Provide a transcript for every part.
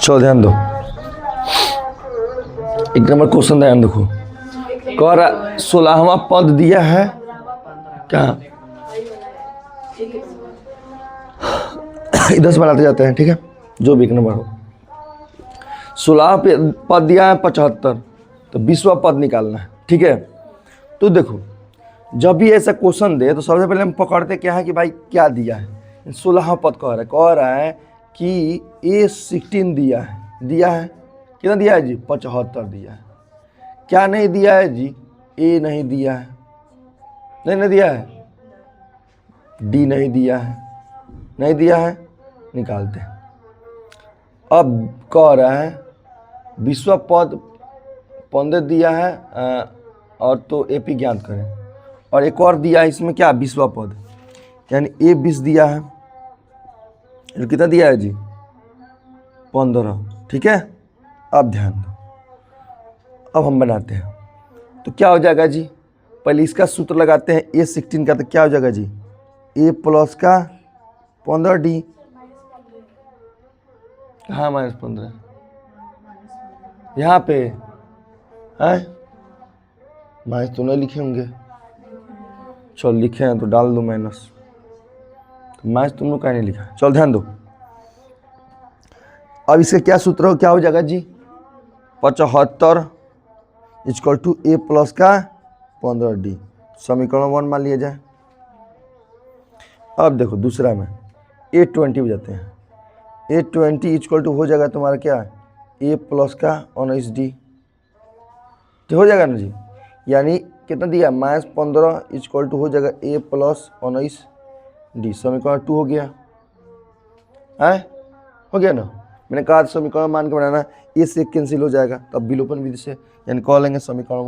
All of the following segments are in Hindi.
चलो ध्यान दो, एक नंबर क्वेश्चन ध्यान देखो। कह रहा 16वां पद दिया है क्या, इधर से बनाते जाते हैं, ठीक है, जो भी एक नंबर हो। 16 पद दिया है 75, तो 20वां पद निकालना है, ठीक है। तो देखो, जब भी ऐसा क्वेश्चन दे तो सबसे पहले हम पकड़ते क्या है कि भाई क्या दिया है। 16वां पद कह रहा है कि A16 दिया है, कितना दिया है जी, 75 दिया है। क्या नहीं दिया है जी, A नहीं दिया है, नहीं दिया है, D नहीं दिया है, निकालते हैं। अब कह रहा है 20वां पद 15 दिया है, और तो AP ज्ञात करें, और एक और दिया है इसमें क्या, 20वां पद, यानी A20 दिया है, कितना दिया है जी, 15, ठीक है। अब ध्यान दो, अब हम बनाते हैं, तो क्या हो जाएगा जी, पहले इसका सूत्र लगाते हैं A16 का, तो क्या हो जाएगा जी, A प्लस का 15D, हाँ -15 यहाँ पे है, माइनस तो नहीं लिखे होंगे, चलो लिखे हैं तो डाल दो माइनस, माइनस तुम लोग क्या नहीं लिखा, चलो ध्यान दो। अब इसका क्या सूत्र हो, क्या हो जाएगा जी, 75 इक्वल टू A प्लस का 15D, समीकरण 1 मान लिया जाए। अब देखो दूसरा में A20 हो जाते हैं, A20 इक्वल टू हो जाएगा तुम्हारा क्या, A प्लस का 19D, तो हो जाएगा ना जी, यानी कितना दिया, -15 इक्वल टू हो जाएगा A प्लस 19D, समीकरण 2 हो गया है, हो गया ना। मैंने कहा समीकरण मान के बनाना, A से कैंसिल हो जाएगा, तब विलोपन विधि से, यानी कह लेंगे समीकरण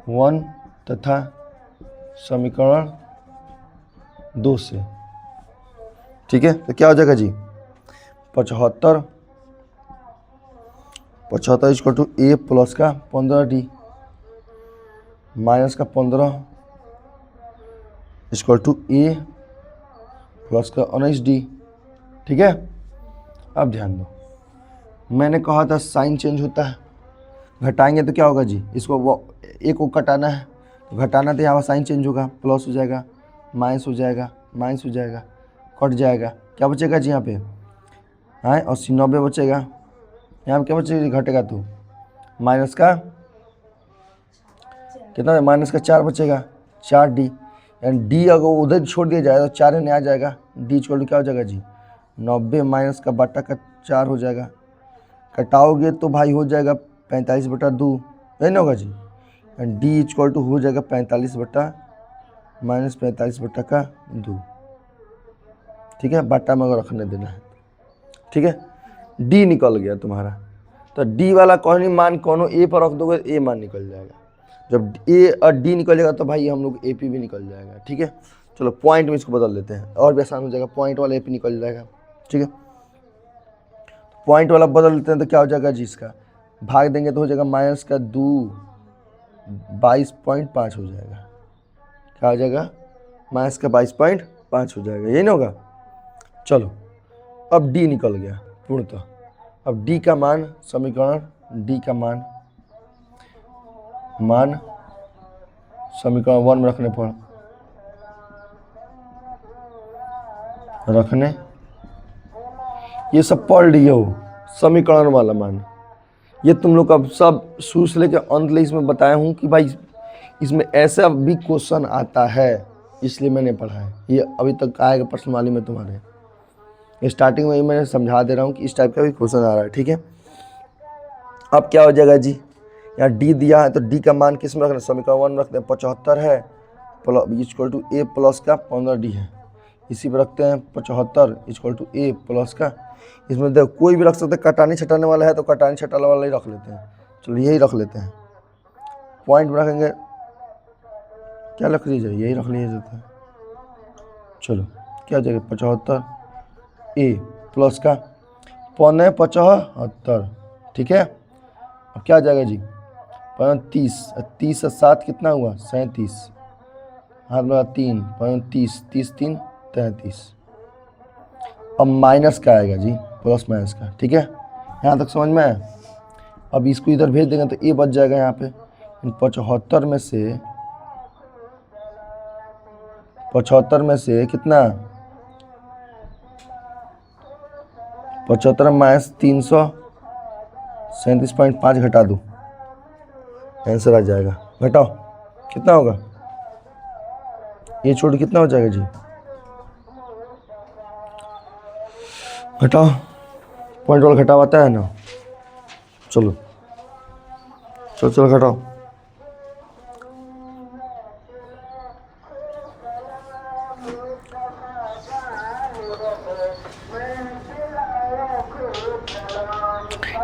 1 तथा समीकरण 2 से, ठीक है। तो क्या हो जाएगा जी, 75 इक्वल टू A प्लस का 15D माइनस का 15 इक्वल टू A प्लस का 19D, ठीक है। अब ध्यान दो, मैंने कहा था साइन चेंज होता है, घटाएंगे तो क्या होगा जी, इसको वो एक को घटाना है, तो घटाना तो यहाँ साइन चेंज होगा, प्लस हो जाएगा, माइनस हो जाएगा, कट जाएगा, क्या बचेगा जी यहाँ पे, हाँ 80 90 बचेगा, यहाँ पे क्या बचेगा, घटेगा तो माइनस का कितना, माइनस का 4 बचेगा, 4D, यानी D अगर उधर छोड़ दिया जाए तो 4 नहीं आ जाएगा, D इक्वल टू क्या हो जाएगा जी, 90 माइनस का बटा का 4 हो जाएगा, कटाओगे तो भाई हो जाएगा 45/2, यही ना होगा जी, D इक्वल टू हो जाएगा 45 बटा -45/2, ठीक है, बटा में अगर रखने देना है, ठीक है। D निकल गया तुम्हारा, तो D वाला कौन मान कोनो A पर रख दोगे, A मान निकल जाएगा, जब A और D निकल जाएगा तो भाई हम लोग AP भी निकल जाएगा, ठीक है। चलो पॉइंट में इसको बदल देते हैं, और भी आसान हो जाएगा, पॉइंट वाला AP निकल जाएगा, ठीक है। पॉइंट वाला बदल देते हैं तो क्या हो जाएगा जी, इसका भाग देंगे तो हो जाएगा माइनस का 2 22.5 हो जाएगा, क्या हो जाएगा, माइनस का 22.5 हो जाएगा, यही ना होगा। चलो अब D निकल गया पूर्णतः, अब D का मान, समीकरण D का मान समीकरण 1 में रखने ये सब पढ़ लिए हो, समीकरण वाला मान, ये तुम लोग अब सब शुरू से लेकर अंत ले इसमें बताया हूँ कि भाई इसमें ऐसा भी क्वेश्चन आता है, इसलिए मैंने पढ़ा है, ये अभी तक आएगा पर्सनली में तुम्हारे, स्टार्टिंग में ही मैंने समझा दे रहा हूँ कि इस टाइप का भी क्वेश्चन आ रहा है, ठीक है। अब क्या हो जाएगा जी, यहाँ D दिया है तो D का मान किस में रखना, समीकरण 1 में रखते हैं, 75 है इक्वल टू A प्लस का 15D है, इसी पर रखते हैं 75 इक्वल टू A प्लस का, इसमें देखो कोई भी रख सकते हैं, कटानी छटाने वाला है तो कटानी छटाने वाला ही रख लेते हैं, चलो यही रख लेते हैं, पॉइंट में रखेंगे, क्या रख लीजिए, यही रख लिया जाता है, चलो क्या हो जाएगा, 75 A प्लस का 75, ठीक है। अब क्या आ जाएगा जी, 30 30 से 7 कितना हुआ, 37, हाथ में 3 35 30 3 33, अब माइनस का आएगा जी, प्लस माइनस का, ठीक है, यहाँ तक समझ में आया। अब इसको इधर भेज देंगे तो ए बच जाएगा यहाँ पे। 75 में से कितना, 75 माइनस 337.5 घटा दो, आंसर आ जाएगा। घटाओ कितना होगा, ये छोड़ कितना हो जाएगा जी, घटाओ, पॉइंट वाला घटाव आता है ना, चलो चलो चलो घटाओ।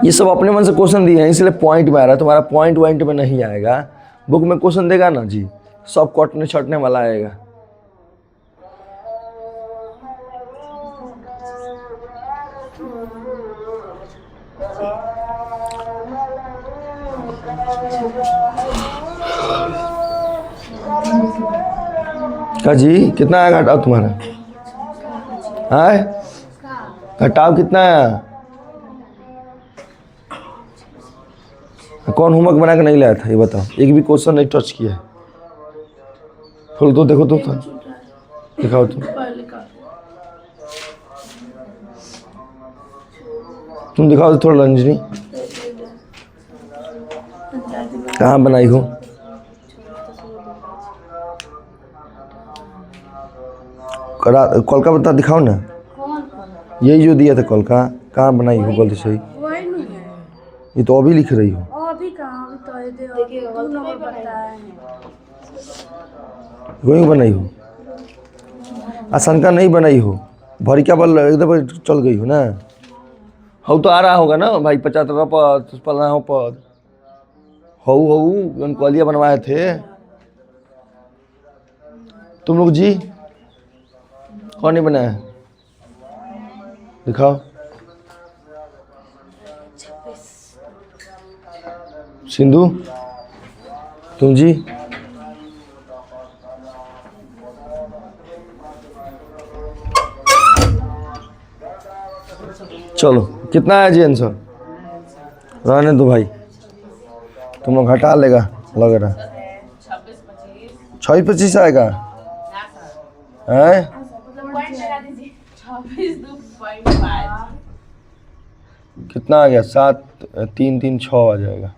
ये सब अपने मन से क्वेश्चन दिए हैं इसलिए पॉइंट में आ रहा है, तुम्हारा पॉइंट वाइंट में नहीं आएगा। बुक में क्वेश्चन देगा ना जी, सब कटने छटने वाला आएगा। क्या जी, कितना आया घटाव तुम्हारा, है घटाव कितना आया? कौन होमवर्क बना के नहीं लाया था ये बताओ, एक भी क्वेश्चन नहीं टच किया है। खोल दो, देखो तो दिखाओ तुम दिखाओ थोड़ा रंजनी, कहाँ बनाई हो? कल का बता दिखाओ ना, यही जो दिया था कल का, कहाँ बनाई हो गलती सही? ये तो अभी लिख रही हो। अभी कहाँ, अभी तो देखिए 2 नंबर बताया है। वही बनाई हो, आशंका नहीं बनाई हो, भरी क्या बल एकदम चल गई हो ना। हो तो आ रहा होगा ना भाई, 75 पद, 15 पद हो कलिया बनवाए थे तुम लोग जी, कौन नहीं बनाया दिखाओ। सिंधु तुम जी, चलो कितना है जी आंसर, रहने दो भाई, तुम लोग हटा लेगा लग रहा। 26-25 आएगा है, कितना आ गया, 7 3 3 6 आ जाएगा।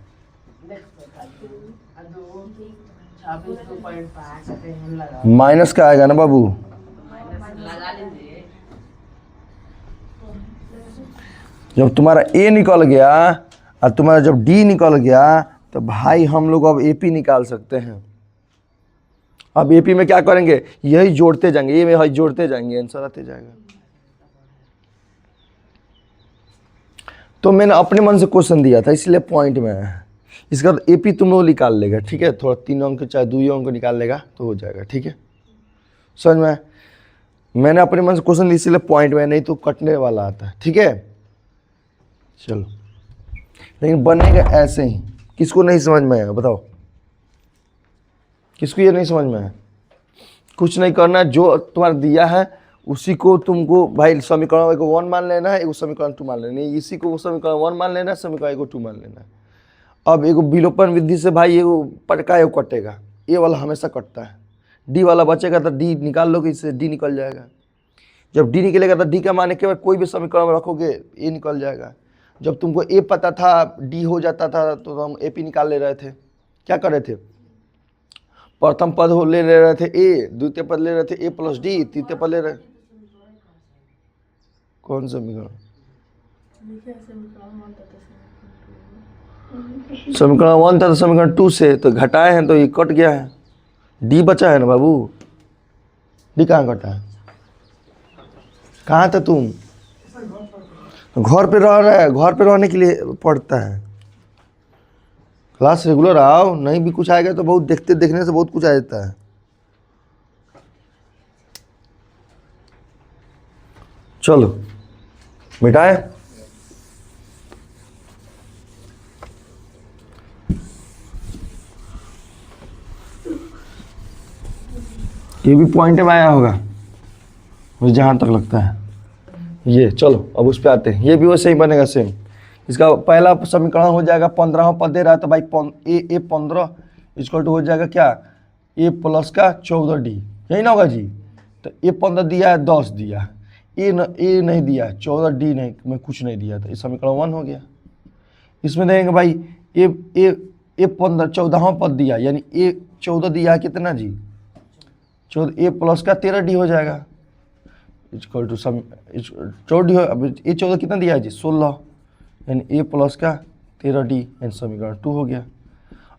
माइनस का आएगा ना बाबू, जब तुम्हारा ए निकल गया और तुम्हारा जब डी निकल गया तो भाई हम लोग अब एपी निकाल सकते हैं। अब एपी में क्या करेंगे, यही जोड़ते जाएंगे, ये में यही जोड़ते जाएंगे, आंसर आते जाएगा। तो मैंने अपने मन से क्वेश्चन दिया था इसलिए पॉइंट में है। इसका तो एपी तुम लोग निकाल लेगा, ठीक है, थोड़ा 3 अंक चाहे 2 अंक निकाल लेगा तो हो जाएगा, ठीक है, समझ में। मैंने अपने मन से क्वेश्चन दिया इसलिए पॉइंट में, नहीं तो कटने वाला आता है, ठीक है। चलो लेकिन बनेगा ऐसे ही। किसको नहीं समझ में आएगा बताओ, किसको ये नहीं समझ में आया? कुछ नहीं करना, जो तुम्हारा दिया है उसी को तुमको भाई समीकरण एगो 1 मान लेना है, एगो समीकरण 2 मान लेना है, इसी को समीकरण 1 मान लेना है, समीकरण एगो 2 मान लेना है। अब एगो विलोपन विधि से भाई एगो पटका एगो कटेगा, ए वाला हमेशा कटता है, डी वाला बचेगा तो डी निकाल लोगे, इससे डी निकल जाएगा। जब डी निकलेगा तो डी का मान के बाद कोई भी समीकरण में रखोगे ए निकल जाएगा। जब तुमको ए पता था डी हो जाता था तो हम ए पी निकाल ले रहे थे। क्या कर रहे थे, प्रथम पद हो ले रहे थे ए, द्वितीय पद ले रहे थे ए प्लस डी, तृतीय पद ले रहे, कौन समीकरण, समीकरण 1 था तो समीकरण 2 से तो घटाए हैं तो ये कट गया है, डी बचा है ना बाबू, डी कहाँ कटा है, कहाँ था तुम? घर पे रह रहा है, घर पे रहने के लिए पढ़ता है, क्लास रेगुलर आओ, नहीं भी कुछ आएगा तो बहुत देखने से बहुत कुछ आ जाता है। चलो मिटाए, ये भी पॉइंट में आया होगा मुझे जहां तक लगता है। ये चलो अब उस पर आते हैं, ये भी वैसे ही बनेगा सेम। इसका पहला समीकरण हो जाएगा 15वां पद दे रहा है तो भाई ए 15 इक्वल टू हो जाएगा क्या, ए प्लस का 14d, यही ना होगा जी। तो ए 15 दिया है, 10 दिया है, ए नहीं दिया है, 14d नहीं में कुछ नहीं दिया, तो ये समीकरण 1 हो गया। इसमें देखेंगे भाई ए 15 14वां पद दिया, यानी ए 14 दिया है कितना जी, 14 ए प्लस का 13d हो जाएगा इक्वल टू सम 14d। अब ए 14 कितना दिया है जी, 16, यानी ए प्लस का 13d, यानी समीकरण 2 हो गया।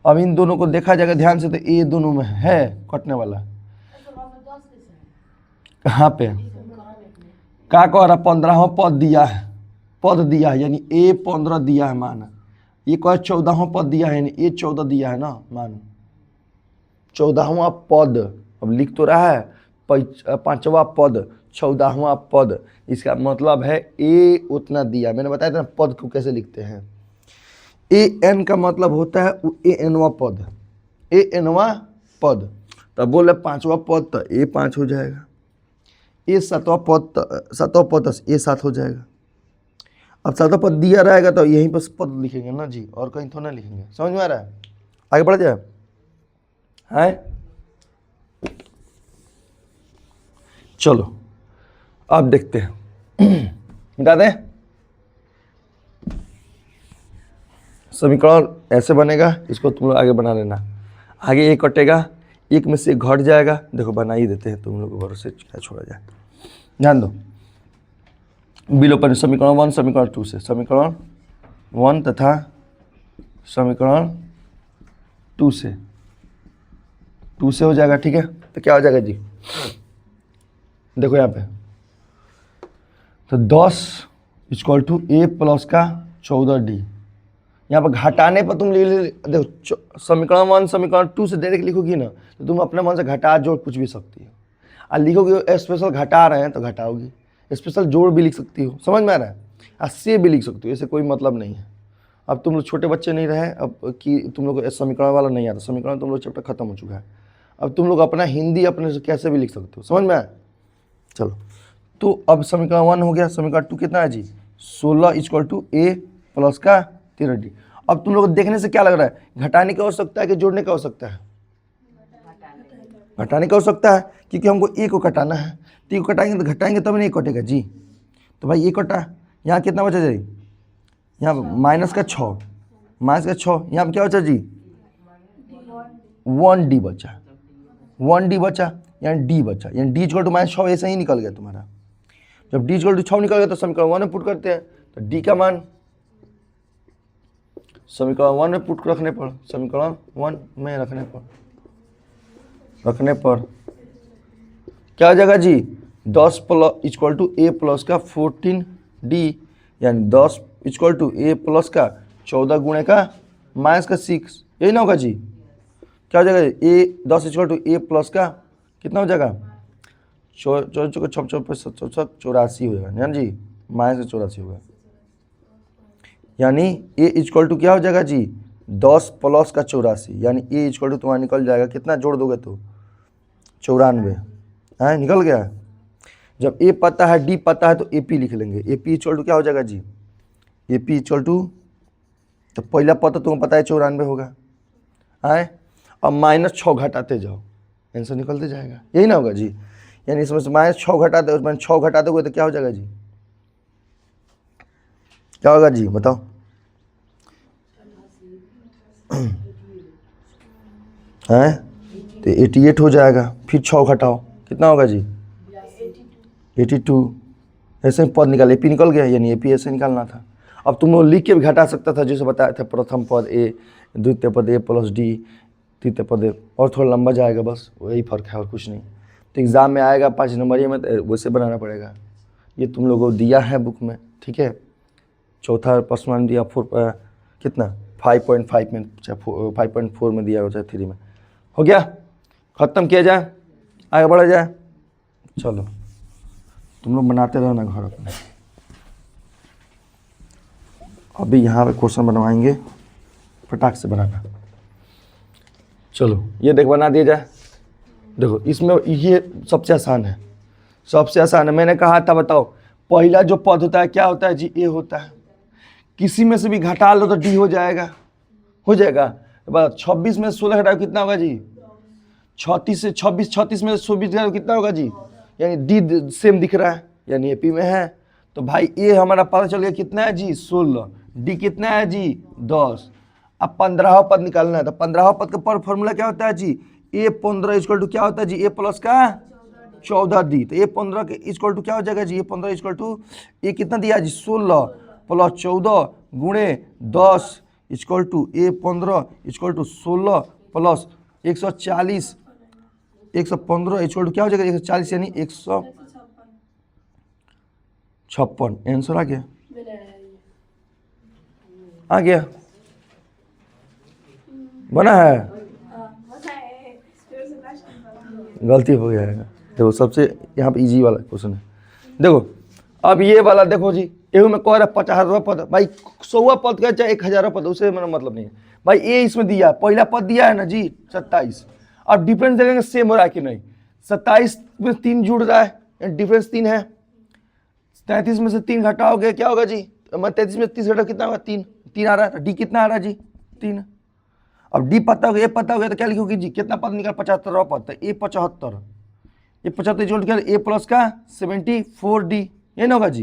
अब इन दोनों को देखा जाएगा ध्यान से, तो ए दोनों में है कटने वाला, कहाँ पे क्या कह रहा, 15वां पद दिया है, यानी ए 15 दिया है मान, ये कह 14वां पद दिया है, यानी ए 14 दिया है ना मान, 14वां पद। अब लिख तो रहा है 5वां पद 14वां पद, इसका मतलब है ए उतना दिया। मैंने बताया था ना पद को कैसे लिखते हैं, ए एन का मतलब होता है ए एनवा पद, ए एनवा पद। तब बोले 5वां पद तो ए 5 हो जाएगा, ए 7वां पद ए 7 हो जाएगा। अब 7वां पद दिया रहेगा तो यहीं पर पद लिखेंगे ना जी, और कहीं थोड़ा ना लिखेंगे। समझ में आ रहा है, आगे बढ़ जाए है। चलो अब देखते हैं, मिटा दें। समीकरण ऐसे बनेगा, इसको तुम लोग आगे बना लेना। आगे एक कटेगा, एक में से एक घट जाएगा। देखो बना ही देते हैं, तुम लोग को भरोसे क्या छोड़ा जाए, ध्यान दो। विलोपन समीकरण 1 समीकरण 2 से, समीकरण 1 तथा समीकरण 2 से हो जाएगा, ठीक है। तो क्या हो जाएगा जी, देखो यहाँ पे, तो 10 इक्वल टू ए प्लस का 14d। यहाँ पर घटाने पर तुम देखो समीकरण 1 समीकरण 2 से डायरेक्ट लिखोगी ना, तो तुम अपने मन से घटा जोड़ कुछ भी सकती हो। और लिखोगे स्पेशल घटा रहे हैं तो घटाओगी, स्पेशल जोड़ भी लिख सकती हो, समझ में आ रहा है। और से भी लिख सकती हो, ऐसे कोई मतलब नहीं है। अब तुम लोग छोटे बच्चे नहीं रहे, अब कि तुम लोग समीकरण वाला नहीं आता, समीकरण तुम लोग चैप्टर खत्म हो चुका है। अब तुम लोग अपना हिंदी अपने से कैसे भी लिख सकते हो, समझ में आया। चलो तो अब समीकरण 1 हो गया, समीकरण 2 कितना है जी, 16 इक्वल टू ए प्लस का 13d। अब तुम लोग देखने से क्या लग रहा है, घटाने की आवश्यकता है कि जोड़ने की आवश्यकता है, घटाने की आवश्यकता है, क्योंकि हमको ए को घटाना है। तो ए को घटाएंगे तो घटाएंगे तब नहीं कटेगा जी। तो भाई ए कटा, यहाँ कितना बचा जी, यहाँ माइनस का 6, यहाँ पर क्या बचा जी, 1d बचा, 1d बचा, यानी d बचा, यानी d इक्वल टू -6 ऐसे ही निकल गया तुम्हारा। जब d इक्वल टू 6 निकल गया तो समीकरण 1 में पुट करते हैं, तो d का मान समीकरण 1 में पुट रखने पर, समीकरण 1 में रखने पर क्या हो जाएगा जी, 10 plus equal to a plus का 14d, यानी 10 इक्वल टू ए प्लस का 14 गुणे का माइनस का 6, यही ना होगा जी। क्या हो जाएगा, ए 10 इक्वल टू ए प्लस का कितना हो जाएगा, 84 होगा, यानी जी माइनस 84 होगा। यानी ए इक्वल टू क्या हो जाएगा जी, 10 प्लस का 84, यानी ए इक्वल टू तुम्हारा निकल जाएगा, कितना जोड़ दोगे तो 94 है, निकल गया। जब ए पता है डी पता है तो ए पी लिख लेंगे। ए पी इक्वल टू क्या हो जाएगा जी, ए पी इक्वल टू, तो पहला पता तुम्हें पता है 94 होगा, आए अब -6 घटाते जाओ, आंसर निकलते जाएगा, यही ना होगा जी। यानी इसमें से -6 घटाते, उसमें 6 घटाते हुए तो क्या हो जाएगा जी, क्या होगा जी बताओ, हैं तो 88 हो जाएगा। फिर 6 घटाओ कितना होगा जी, 82। ऐसे ही पद निकाल, एपी निकल गया, यानी एपी ऐसे निकालना था। अब तुम लोग लिख के भी घटा सकता था, जैसे बताया था, प्रथम पद ए, द्वितीय पद ए प्लस डी, तृतीय पद ए, और थोड़ा लंबा जाएगा, बस वही फर्क है और कुछ नहीं। तो एग्ज़ाम में आएगा 5 नंबर में, तो वैसे बनाना पड़ेगा। ये तुम लोगों को दिया है बुक में, ठीक है। चौथा प्रश्न दिया कितना 5.5 में, चाहे 5.4 में दिया हो, चाहे 3 में, हो गया। ख़त्म किया जाए, आगे बढ़ा जाए। चलो तुम लोग बनाते रहो ना घर अपने। अभी यहाँ पे क्वेश्चन बनवाएंगे, फटाक से बनाना। चलो ये देख बना दिया जाए। देखो इसमें ये सबसे आसान है, सबसे आसान है। मैंने कहा था बताओ पहला जो पद होता है क्या होता है जी, ए होता है। किसी में से भी घटा लो तो डी हो जाएगा, हो जाएगा। 26 में 16 घटाओ कितना होगा जी, 36 से 26, 36 में 24 घटाओ कितना होगा जी, यानी डी सेम दिख रहा है, यानी एपी में है। तो भाई ए हमारा पता चल गया कितना है जी 16, डी कितना है जी 10। अब 15वां पद निकालना है, तो 15वां पद का पर फॉर्मूला क्या होता है जी, ए 15 इक्वल टू क्या होता है जी, ए प्लस का 14 डी। तो ए 15 के इक्वल टू क्या हो जाएगा जी, ए 15 इक्वल टू ए कितना दिया जी 16 प्लस 14 गुणे 10 equal to a 15 equal to 16 plus 140 115 equal to क्या हो जाएगा 140 यानी 156। आंसर आ गया बना है, गलती हो गया है। देखो सबसे यहाँ पे इजी वाला क्वेश्चन है। देखो अब ये वाला देखो जी, एहू में कह रहा 50वां पद, भाई 100वां पद का चाहे 1000वां पद, उससे मेरा मतलब नहीं है भाई। ए इसमें दिया, पहला पद दिया है ना जी 27। अब डिफरेंस देखेंगे सेम हो रहा है कि नहीं। 27 में 3 जुड़ रहा है, डिफरेंस 3 है। 33 में से 3 घटाओगे क्या होगा जी, 33 में 30 घटाओ कितना होगा 3, 3 आ रहा है। डी कितना आ रहा है जी 3। अब डी पता हो गया, ए पता हो गया, तो क्या लिखोगे जी, कितना पद निकाल 75वां पद, तो ए 75, ये 75 जोड़ क्या, ए प्लस का 74 डी, ये ना होगा जी,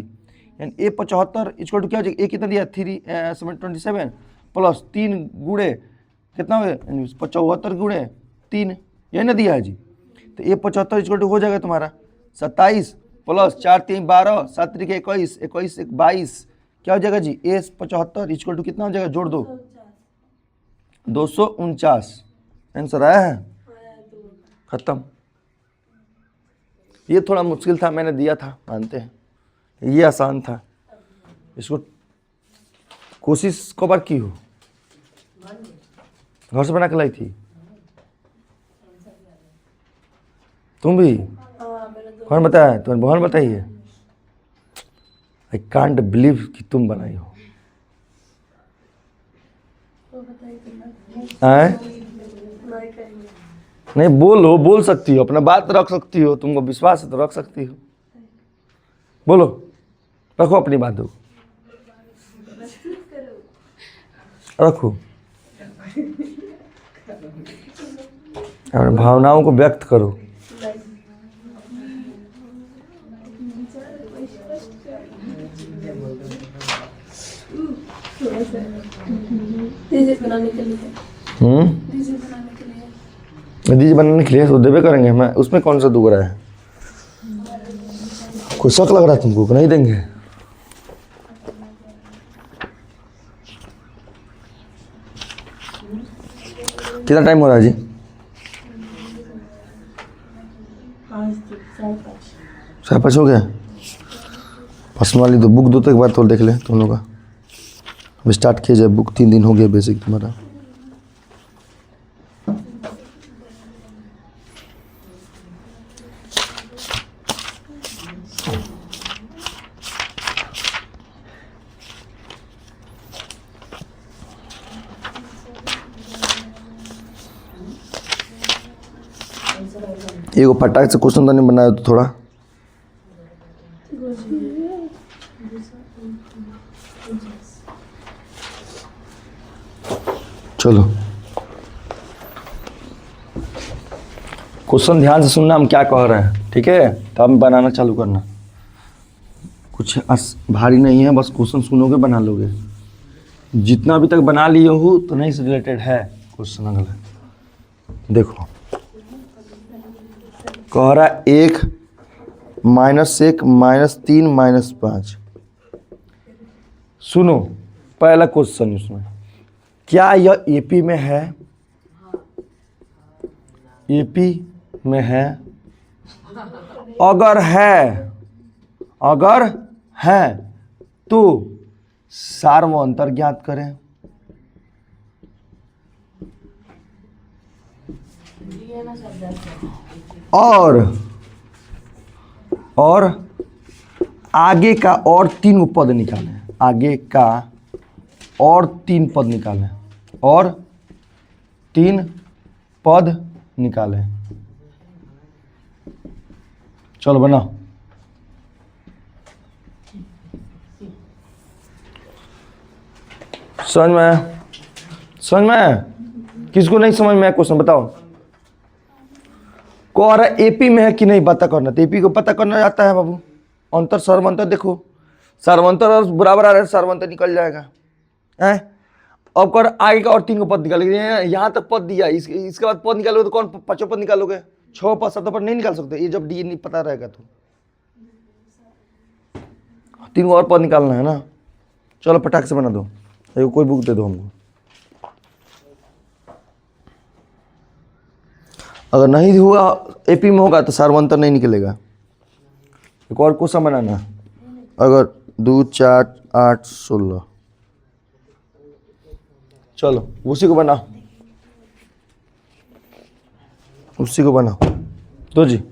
यानी ए 75 इक्वल टू क्या हो जाएगा, ए कितना दिया 27 प्लस 3 गुणे कितना हो गया 75 गुणे 3, ये ना दिया है जी। तो ए 75 इक्वल टू हो जाएगा तुम्हारा 27 प्लस 4 3 12 7 3 21 21 22, क्या हो जाएगा जी, ए 75 इक्वल टू कितना हो जाएगा, जोड़ दो 249। आंसर आया है, खत्म। ये थोड़ा मुश्किल था, मैंने दिया था मानते हैं, ये आसान था। इसको कोशिश कब बार की हो, घर से बना के लाई थी तुम भी, कौन बताया, तुम्हारी बहन बताई है। आई कांट बिलीव कि तुम बनाई हो। नहीं बोलो, बोल सकती हो, अपना बात रख सकती हो, तुमको विश्वास है तो रख सकती हो, बोलो, रखो अपनी बात हो, रखो, अपनी भावनाओं को व्यक्त करो। दीजिए बनाने के लिए तो देवे करेंगे, मैं उसमें कौन सा दुगरा है, कोई शक लग रहा है तुमको कि नहीं देंगे। कितना टाइम हो रहा है जी, 5:30 हो गया। पर्सनली तो बुक दो तो एक बार तो देख ले तुम लोग का, अब स्टार्ट किया जाए बुक, 3 दिन हो गया बेसिक तुम्हारा। एगो फटाक से क्वेश्चन तो नहीं बनाया तो थोड़ा चलो क्वेश्चन ध्यान से सुनना, हम क्या कह रहे हैं, ठीक है, तो हम बनाना चालू करना। कुछ भारी नहीं है, बस क्वेश्चन सुनोगे बना लोगे। जितना अभी तक बना लिए हो तो नहीं से रिलेटेड है क्वेश्चन। अगला देखो, कह रहा 1 -1 -3 -5। सुनो पहला क्वेश्चन, इसमें क्या यह एपी में है, एपी में है, अगर है तो सार्वअंतर ज्ञात करें। और आगे का और 3 पद निकालें, आगे का और 3 पद निकालें, और 3 पद निकालें। चलो बनाओ। समझ में आया? समझ में आया? किसको नहीं समझ में आया क्वेश्चन बताओ। को आ रहा है एपी में है कि नहीं पता करना, तो एपी को पता करना आता है बाबू। अंतर सर्वंतर देखो, सर्वंतर और बराबर आ रहा है, सर्वंतर निकल जाएगा है। अब कर आगे का और 3 को पद निकालेंगे, यहाँ तक पद दिया, इसके बाद पद निकालोगे तो कौन 5 पद निकालोगे? 6 पद 7 पद नहीं निकाल सकते, ये जब डी नहीं पता रहेगा तो 3 को और पद निकालना है ना। चलो पटाख से बना दो, कोई बुक दे दो हमको। अगर नहीं हुआ एपी में होगा तो सार्वंतर नहीं निकलेगा। एक और क्वेश्चन बनाना, अगर 2 4 8 16, चलो उसी को बनाओ, उसी को बनाओ तो जी।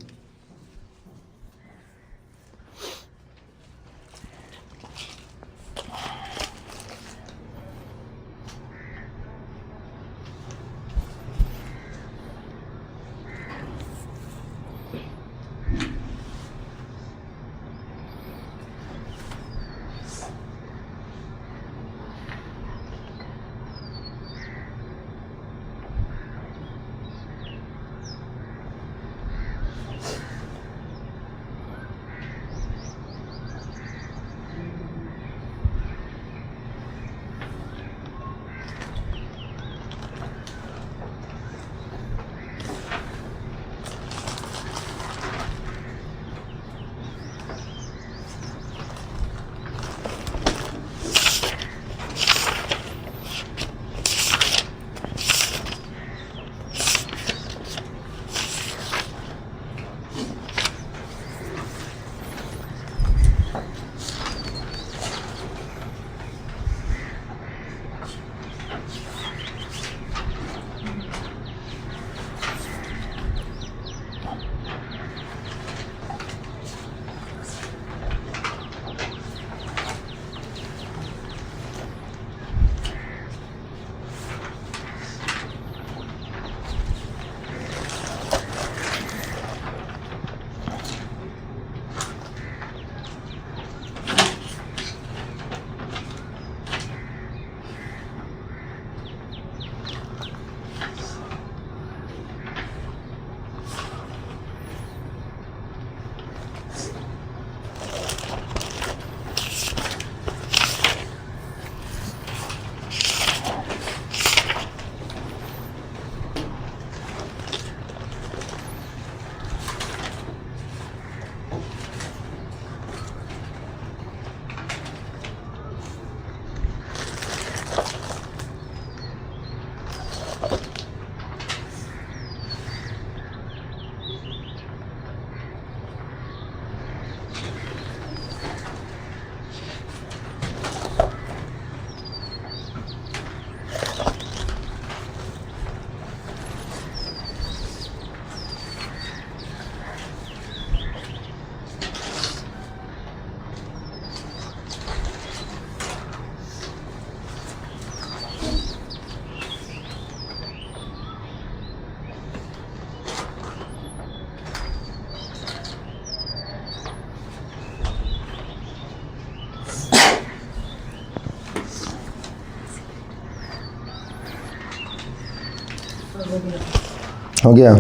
हो गया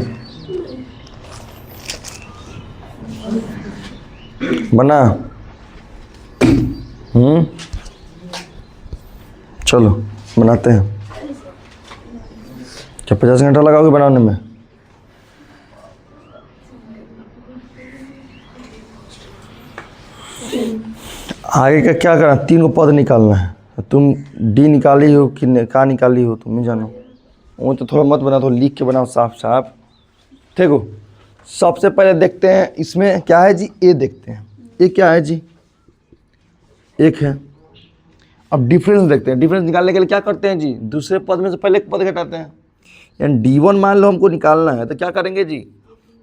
बना। चलो बनाते हैं। क्या 50 घंटा लगाओगे बनाने में? आगे का क्या करना, 3 को पद निकालना है। तुम डी निकाली हो कि का निकाली हो तुम ही जानो। वो तो थोड़ा मत बना, तो लिख के बनाओ साफ साफ। देखो सबसे पहले देखते हैं इसमें क्या है जी, ए देखते हैं। ए क्या है जी, 1 है। अब डिफरेंस देखते हैं। डिफरेंस निकालने के लिए क्या करते हैं जी, दूसरे पद में से पहले एक पद घटाते हैं। यानी D1 मान लो हमको निकालना है तो क्या करेंगे जी,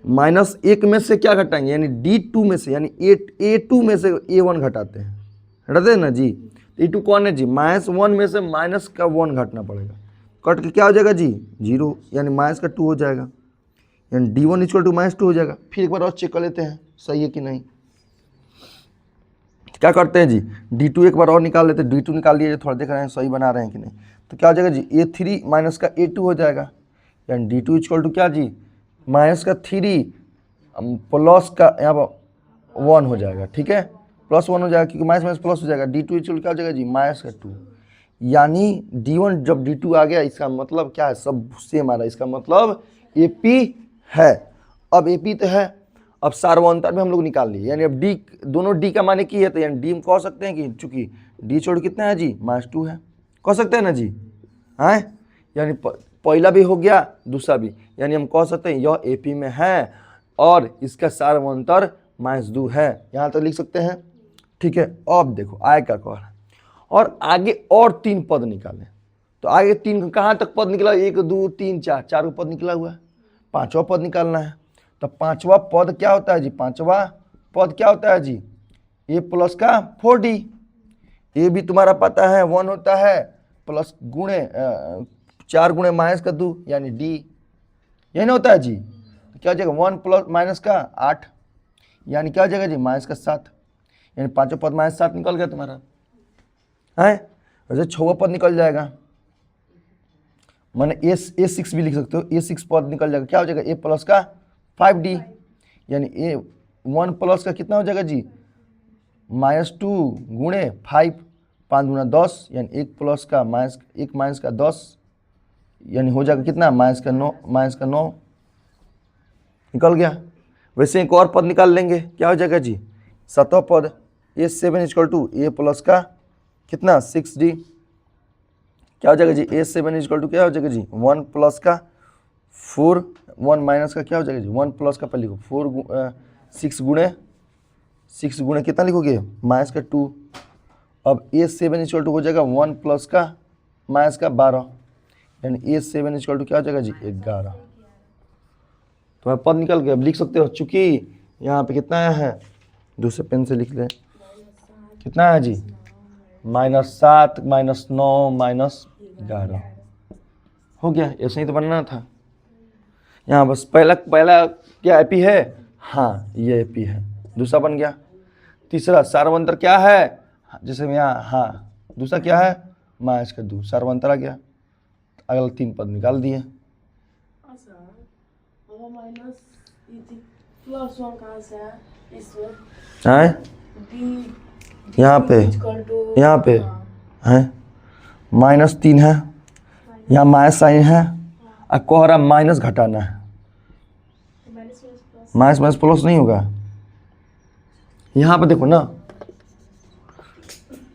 -1 में से क्या घटाएंगे, यानी D2 में से, यानी A2 में से A1 घटाते हैं। घटाते हैं ना जी। E2 कौन है जी, -1 में से माइनस का 1 घटना पड़ेगा। कट के क्या हो जाएगा जी, 0, यानी -2 हो जाएगा। यानी D1 = -2 हो जाएगा। फिर एक बार और चेक कर लेते हैं सही है कि नहीं। क्या करते हैं जी, D2 एक बार और निकाल लेते हैं, D2 निकाल लिए, थोड़ा देख रहे हैं सही बना रहे हैं कि नहीं। तो क्या हो जाएगा जी, A3 माइनस का A2 हो जाएगा, यानी D2 इक्वल टू क्या जी, माइनस का 3 प्लस का यहाँ पर 1 हो जाएगा, ठीक है, +1 हो जाएगा क्योंकि माइनस माइनस प्लस हो जाएगा। D2 इक्वल क्या हो जाएगा जी, माइनस का 2, यानी D1 जब D2 आ गया इसका मतलब क्या है, सब सेम आ रहा है, इसका मतलब AP है। अब AP तो है, अब सार्वंतर में हम लोग निकाल लिए, यानी अब D दोनों D का माने की है, तो यानी D हम कह सकते हैं कि चूंकि D छोड़ कितना है जी, -2 है, कह सकते हैं ना जी, हैं, यानी पहला भी हो गया, दूसरा भी, यानी हम कह सकते हैं यह AP में है और इसका सार्वंतर -2 है, यहाँ तक लिख सकते हैं, ठीक है। अब देखो आगे क्या कह रहा है, और आगे और 3 पद निकालें, तो आगे 3 कहाँ तक पद निकला, 1 2 3 4, 4 पद निकला हुआ है, 5वां पद निकालना है। तो 5वां पद क्या होता है जी, 5वां पद क्या होता है जी, A प्लस का 4D, A भी तुम्हारा पता है 1 होता है, प्लस गुणे 4 गुणे माइनस का 2 यानी D, यही ना होता है जी। तो क्या हो जाएगा 1 प्लस माइनस का 8, यानी क्या हो जाएगा जी, माइनस का 7, यानी 5वां पद -7 निकल गया तुम्हारा, है। वैसे 6वां पद निकल जाएगा, मैंने A6 भी लिख सकते हो, A6 पद निकल जाएगा, क्या हो जाएगा, A प्लस का 5D, यानी A1 प्लस का कितना हो जाएगा जी, -2 गुणे 5, 5 गुना 10, यानी 1 प्लस का -1 माइनस का 10, यानी हो जाएगा कितना, -9 निकल गया। वैसे एक और पद निकाल लेंगे, क्या हो जाएगा जी, 7वां पद A7 equal to A plus का कितना 6D, क्या हो जाएगा जी, A7 इक्वल टू क्या हो जाएगा जी, 1 प्लस का 4, 1 माइनस का क्या हो जाएगा जी, 1 प्लस का पहले लिखो 6 गुणे कितना लिखोगे, माइनस का 2। अब A7 इक्वल टू हो जाएगा 1 प्लस का माइनस का 12, यानी A7 इक्वल टू क्या हो जाएगा जी, 11। तो पद निकल गया। अब लिख सकते हो, चूंकि यहाँ पे कितना आया है, दूसरे पेन से लिख ले, कितना है जी, -7 -9 -11 हो गया। ऐसे ही तो बनना था, यहाँ बस पहला क्या AP है, हाँ ये AP है, दूसरा बन गया। तीसरा सार्वंतर क्या है, जैसे यहाँ, हाँ दूसरा क्या है, माइनस का 2, सार्वंतर आ गया। अगला 3 पद निकाल दिए। यहाँ पे है -3 है, यहाँ माइनस साइन है, और कह रहा माइनस घटाना है, माइनस माइनस प्लस नहीं होगा। यहाँ पे देखो ना,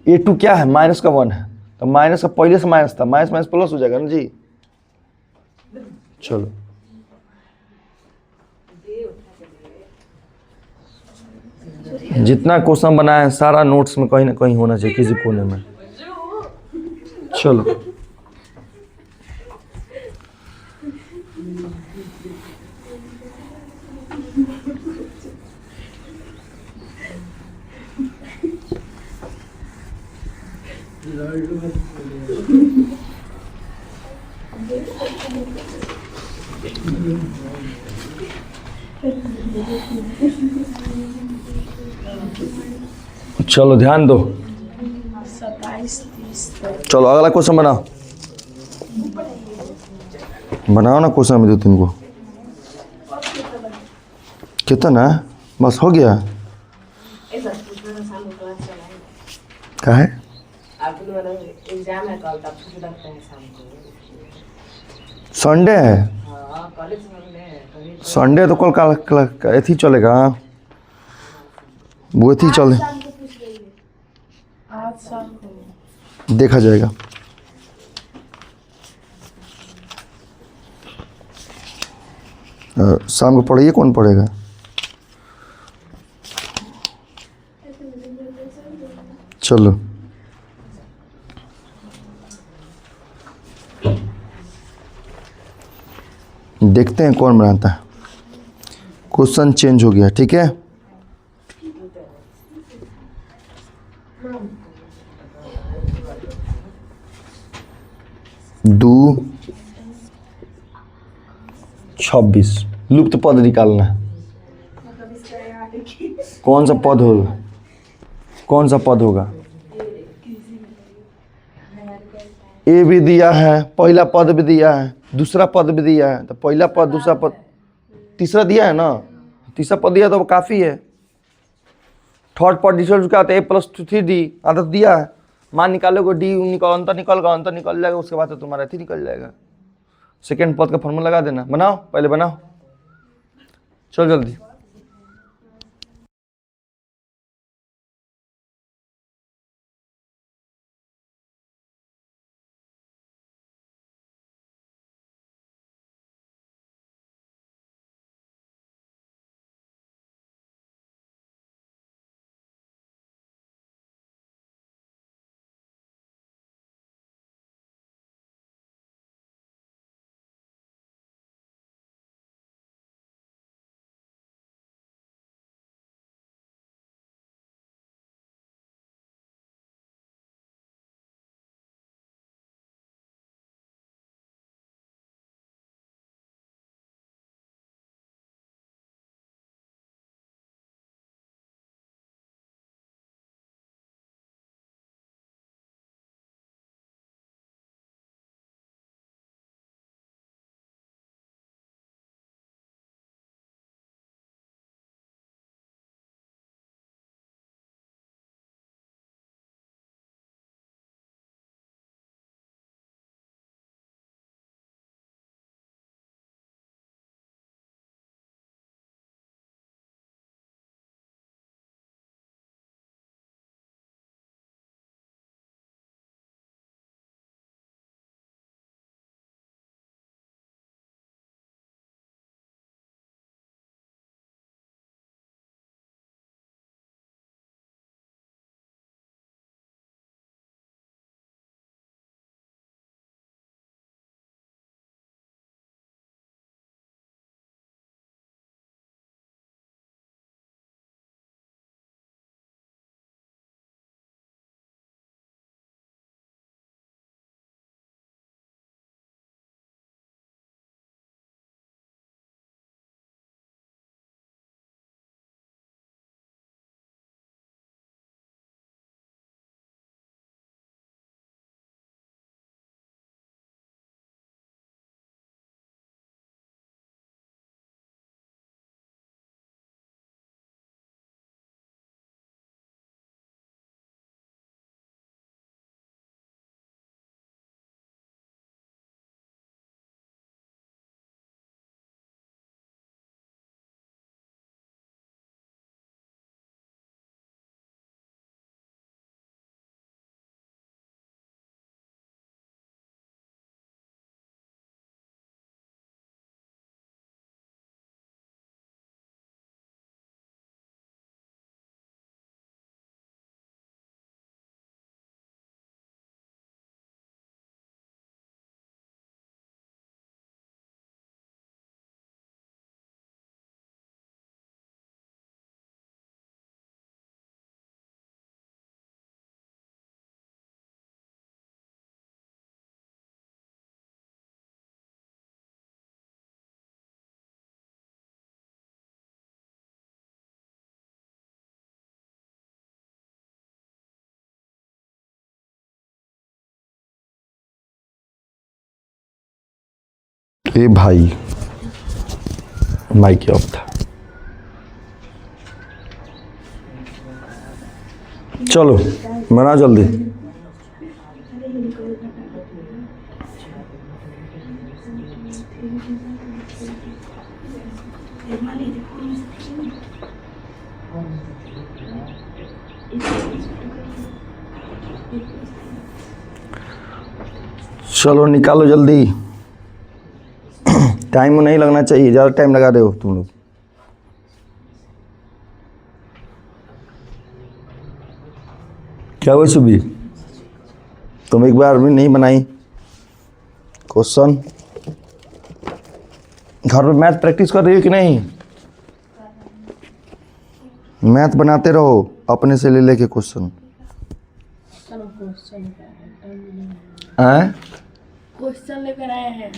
A2 क्या है, माइनस का 1 है, तो माइनस का पहले से माइनस था, माइनस माइनस प्लस हो जाएगा ना जी। चलो जितना क्वेश्चन बनाया है सारा नोट्स में कहीं ना कहीं होना चाहिए, किसी कोने में। चलो चलो ध्यान दो, 27 30 चलो अगला क्वेश्चन बनाओ, बनाओ ना क्वेश्चन में 2-3 को, कितना बस हो गया, क्या है एग्जाम है कल, तब छुट्टी लगता है शाम को, संडे है, हाँ कॉलेज में संडे तो कल एथी चलेगा, वो एथी चले, आज शाम को देखा जाएगा। शाम को पढ़िए, कौन पढ़ेगा, चलो देखते हैं कौन बनाता है। क्वेश्चन चेंज हो गया, ठीक है। दो 26 लुप्त पद निकालना है। कौन सा पद होगा, कौन सा पद होगा? ए भी दिया है, पहला पद भी दिया है, दूसरा पद भी दिया है, तो पहला पद दूसरा पद तीसरा दिया है ना, तीसरा पद दिया तो वो काफ़ी है। थर्ड पोजिशन क्या आता है? a+3d आदत दिया है, मान निकालोगे डी निकल अंतर निकल जाएगा, उसके बाद तो तुम्हारा थी निकल जाएगा। सेकेंड पद का फॉर्मूला लगा देना, बनाओ पहले बनाओ, चलो जल्दी। ए भाई माइक ऑफ था, चलो मना जल्दी। चलो निकालो जल्दी, टाइम नहीं लगना चाहिए, ज़्यादा टाइम लगा रहे हो तुम लोग। क्या हुआ सुबी, तुम एक बार भी नहीं बनाई क्वेश्चन? घर में मैथ प्रैक्टिस कर रही हो कि नहीं? मैथ बनाते रहो अपने से ले लेके क्वेश्चन। क्वेश्चन लेकर आए हैं,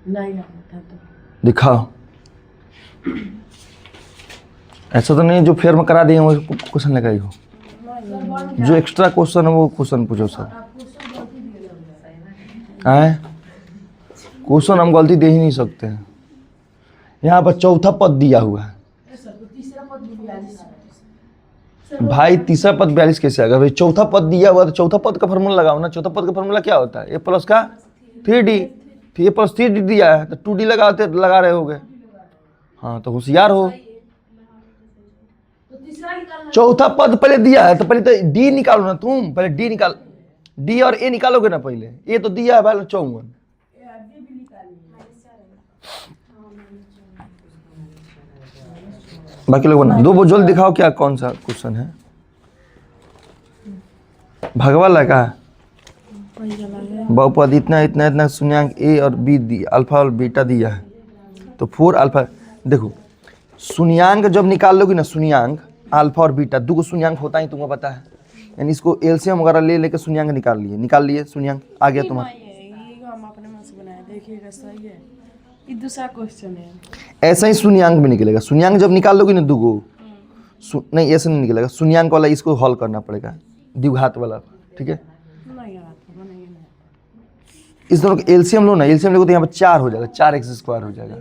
नहीं आता तो दिखाओ। ऐसा तो नहीं जो फेयर में करा दिए वो क्वेश्चन लेकर आई हो? जो एक्स्ट्रा क्वेश्चन है वो क्वेश्चन पूछो सब। आए क्वेश्चन हम गलती दे ही नहीं सकते हैं। यहाँ पर चौथा पद दिया हुआ है भाई, तीसरा पद 42 कैसे आएगा भाई? चौथा पद दिया हुआ तो चौथा पद का फॉर्मूला लगाओ ना। चौथा पद का फॉर्मूला क्या होता है? ए प्लस का 3d, तो ए प्लस 3d दिया है तो 2d लगा रहे होगे। हाँ तो होशियार हो। चौथा पद पहले दिया है तो पहले तो डी निकालो ना तुम। पहले डी निकाल, डी और ए निकालोगे ना पहले। ए तो दिया है भाई 54। बाकी लोग बना दो। जल्द दिखाओ क्या कौन सा क्वेश्चन है। भगवा लगा बहुपद इतना इतना इतना शून्यांक ए और बी दिया, अल्फा और बीटा दिया है तो 4 अल्फा। देखो शून्यांक जब निकाल लोगी ना, शून्यांक अल्फा और बीटा दो शून्यांक होता है तुमको पता है। यानी इसको एलसीएम वगैरह ले लेके शून्यांक निकाल लिए शून्यांक आ गया तुम्हारा। हम अपने मन से बनाए, देखिएगा सही है। ये दूसरा क्वेश्चन है। ऐसा ही शून्यांक भी निकलेगा। शून्यांक जब निकाल लोगी ना दूगो, नहीं ऐसे नहीं निकलेगा। शून्यांक वाला इसको हल करना पड़ेगा, द्विघात वाला, ठीक है। इस दोनों का एलसीएम लो ना। एलसीएम लोगे तो यहाँ पर 4 हो जाएगा, 4x² हो जाएगा।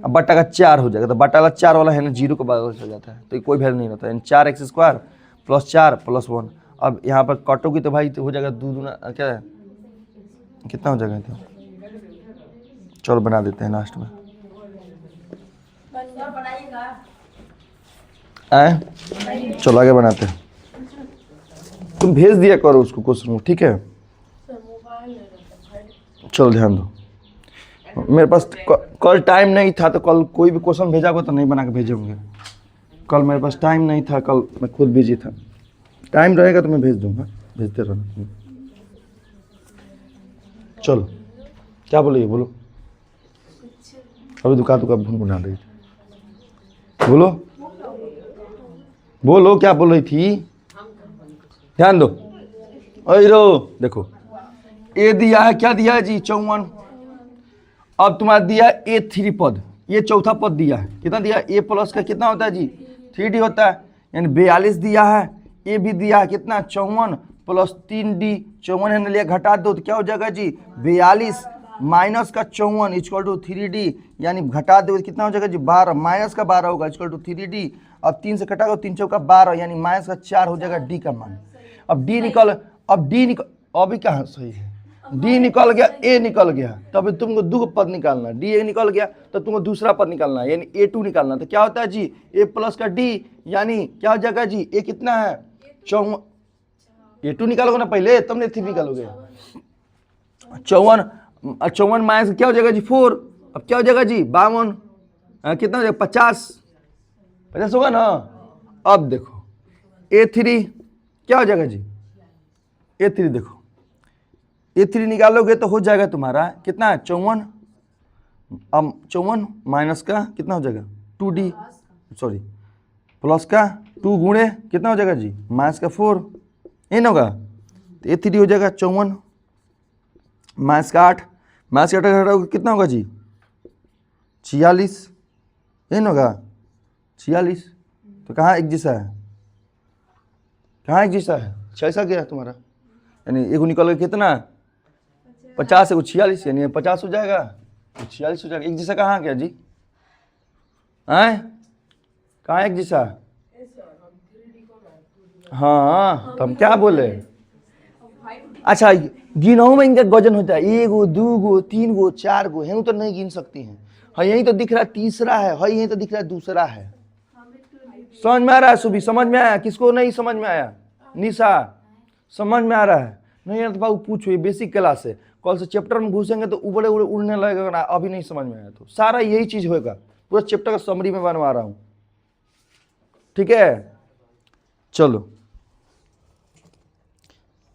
अब बट्टा का 4 हो जाएगा तो बट्टा वाला 4 वाला है ना 0 के बराबर हो जाता है तो कोई वैल्यू नहीं रहता है। 4x² + 4 + 1। अब यहाँ पर काटोगी तो भाई तो हो जाएगा 2 दूना क्या है, कितना हो जाएगा? तो चलो बना देते हैं लास्ट में। आए चलो आगे बनाते हैं। तुम भेज दिया करो उसको क्वेश्चन, ठीक है। चलो ध्यान दो। मेरे पास कल टाइम नहीं था तो कल कोई भी क्वेश्चन भेजा को तो नहीं बना के भेजूंगे। कल मेरे पास टाइम नहीं था, कल मैं खुद बिजी था। टाइम रहेगा तो मैं भेज दूंगा, भेजते रहना। चलो क्या बोलिए, बोलो। अभी दुकान भून बना रही थी। बोलो बोलो क्या बोल रही थी, ध्यान दो। अरे देखो ए दिया है, क्या दिया है जी? 54। अब तुम्हारा दिया है A3 पद, ये चौथा पद दिया है। कितना दिया है? A प्लस का कितना होता है जी? 3D होता है। यानी 42 दिया है। ए भी दिया है कितना? 54 + 3D। 54 है ना, लिया घटा दो तो क्या हो जाएगा जी? 42 माइनस का 54 = 3D। यानी घटा दो कितना हो जाएगा जी? 12 माइनस का 12 होगा = 3D। अब 3 से कटा 3 चौका 12 यानी माइनस का 4 हो जाएगा डी का मान। अब डी निकल, अभी कहाँ सही है? डी निकल गया, ए निकल गया, तब तुमको दो पद निकालना। डी ए निकल गया तो तुमको दूसरा पद निकालना है, यानी A2 निकालना। तो क्या होता है जी? A प्लस का D यानी क्या हो जाएगा जी? ए कितना है? 54। A2 निकालोगे ना पहले, तब ने 3 निकालोगे। 54 माइनस क्या हो जाएगा जी? 4। अब क्या हो जाएगा जी? 52। कितना हो जाएगा? 50 होगा ना। अब देखो A3 क्या हो जाएगा जी? A3 देखो, A3 निकालोगे तो हो जाएगा तुम्हारा कितना है? 54। अब 54 माइनस का कितना हो जाएगा? 2D, सॉरी प्लस का 2 गुणे कितना हो जाएगा जी? माइनस का 4, ये ना होगा। तो A3 हो जाएगा 54 माइनस का 8, माइनस का 8 कितना होगा जी? 46, ये ना होगा 46। तो कहाँ एक जैसा है? कहाँ एक जैसा है? 6 आ गया तुम्हारा। यानी एगो निकल गया कितना? 50 एगो 46, यानी 50 हो जाएगा, 46 हो जाएगा। एक जैसा कहाँ गया जी? आए कहाँ एक जैसा? हाँ तो हम क्या बोले? अच्छा गिनहू में इनका वजन होता है 1 2 3 4 है तो नहीं गिन सकती हैं। हाँ यही तो दिख रहा है तीसरा है, हाँ यही तो दिख रहा है दूसरा है। समझ में आ रहा है सुबह? समझ में आया? किसको नहीं समझ में आया? निशा समझ में आ रहा है? नहीं यार तो बाबू पूछो, ये बेसिक क्लास है। कल से चैप्टर में घुसेंगे तो उबड़े उबड़े उड़ने लगेगा ना। अभी नहीं समझ में आया तो सारा यही चीज होगा। पूरा चैप्टर का समरी में बनवा रहा हूँ, ठीक है। चलो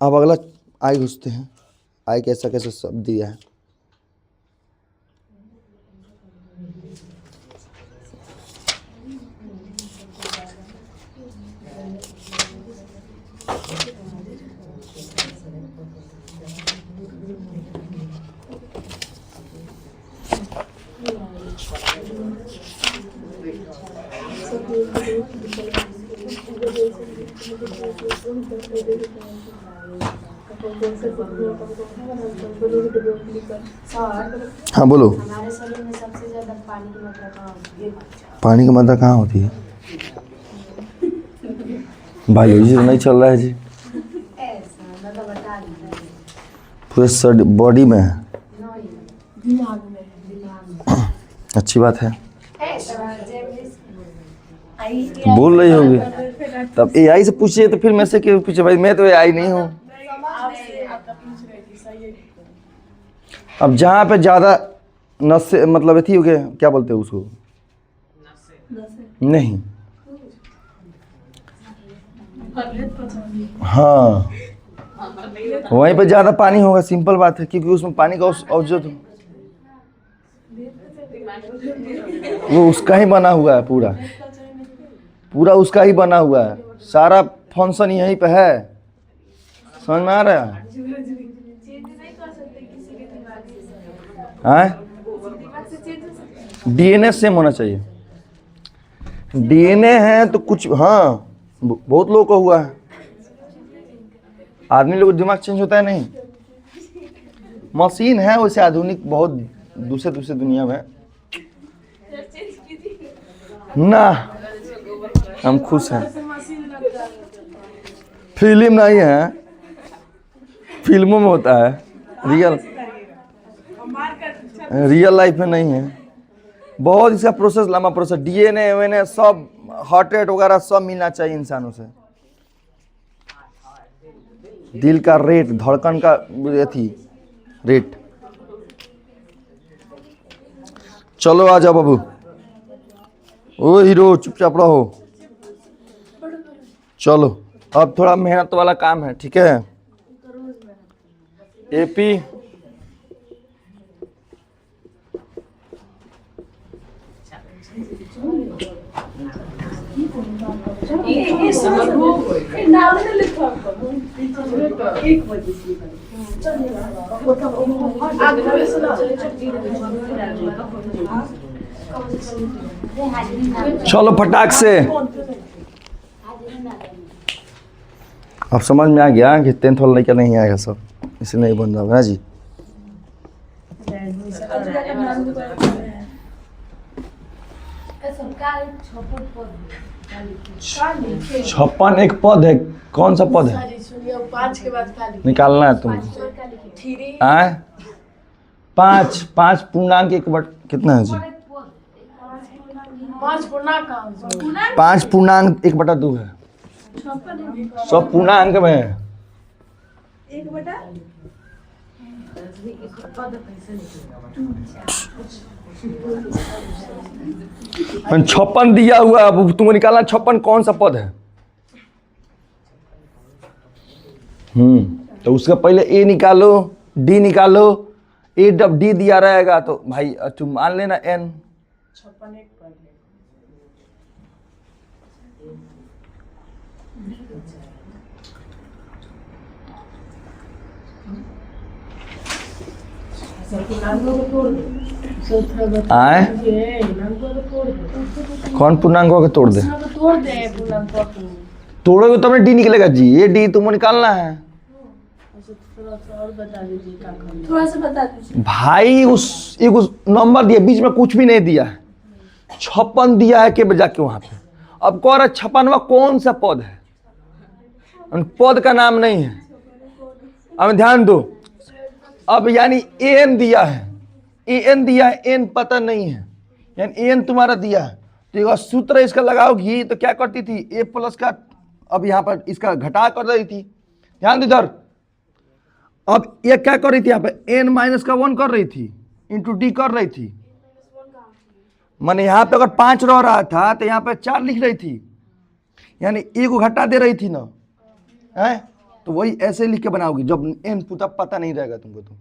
अब अगला आई घुसते हैं। आई कैसा कैसा शब्द दिया है। हाँ बोलो। हमारे शरीर में सबसे ज्यादा पानी की मात्रा कहाँ होती है? पानी की मात्रा कहाँ होती है? बायोलॉजी तो नहीं चल रहा है जी। ऐसा मतलब बता दीजिए। पूरे बॉडी में है। दिमाग में दिमाग में अच्छी बात है, ऐसा बोल रही होगी। तब एआई से पूछिए तो फिर मैं से क्यों पूछे भाई, मैं तो एआई नहीं हूँ। आपसे आपका पूछ रही थी, सही है। अब जहाँ पे ज़्यादा नशे मतलब अथी हो गए, क्या बोलते हैं उसको? नहीं, हाँ वहीं पे ज़्यादा पानी होगा, सिंपल बात है, क्योंकि उसमें पानी का औसत वो उसका ही बना हुआ है, पूरा पूरा उसका ही बना हुआ है, सारा फंक्शन यहीं पे है, समझ में आ रहा है? हाँ, डीएनए सेम होना चाहिए। डीएनए है तो कुछ, हाँ बहुत लोगों को हुआ है। आदमी लोग दिमाग चेंज होता है नहीं, मशीन है वैसे आधुनिक बहुत दूसरे दूसरे दुनिया में ना। हम खुश हैं, फिल्म नहीं है, फिल्मों में होता है, रियल लाइफ में नहीं है। बहुत इसका प्रोसेस लंबा प्रोसेस, डीएनए वीएनए सब, हार्ट रेट वगैरह सब मिलना चाहिए इंसानों से। दिल का रेट, धड़कन का थी रेट। चलो आ जाओ बाबू, ओ हीरो चुपचाप रहो। चलो अब थोड़ा मेहनत वाला काम है, ठीक है? एपी चलो फटाक से। अब समझ में आ गया कि 10th वाला लड़का नहीं आएगा सब, इसलिए नहीं बन रहा है ना जी। छप्पन एक पद है, कौन सा पद है? पाँच के बाद खाली निकालना है तुमको। आए पाँच, पाँच पूर्णांक एक बट कितना है जी? पाँच पूर्णांक कहाँ? पाँच पूर्णांक 1/2 है, सब पूर्णांक में है। 56 दिया हुआ, अब तुमको निकालना 56 कौन सा पद है। तो उसका पहले ए निकालो, डी निकालो, ए जब डी दिया रहेगा तो भाई तुम मान लेना एन। 56 एक पद है। आए कौन पूर्णांकों को तोड़ दे? तोड़ दे पूर्णांकों को। तोड़ोगे तो डी निकलेगा जी, ये डी तुमको निकालना है। थोड़ा सा और बता दीजिए, थोड़ा सा बता दीजिए भाई। उस एक उस नंबर दिया, बीच में कुछ भी नहीं दिया है, 56 दिया है के बजा के वहां पे। अब कह रहा 56वां कौन सा पद है, पद का नाम नहीं है। अब ध्यान दो, अब यानी एन दिया है, एन दिया है, एन पता नहीं है, यानी एन तुम्हारा दिया है तो एक सूत्र इसका लगाओगी तो क्या करती थी, ए प्लस का अब यहाँ पर इसका घटा कर रही थी। ध्यान दो इधर, अब ये क्या कर रही थी, यहाँ पे एन माइनस का 1 कर रही थी, इंटू डी कर रही थी। माने यहाँ पे अगर 5 रह रहा था तो यहाँ पे 4 लिख रही थी, यानी ए को घटा दे रही थी ना, है? तो वही ऐसे लिख के बनाओगी जब एन पता नहीं रहेगा तुमको। तो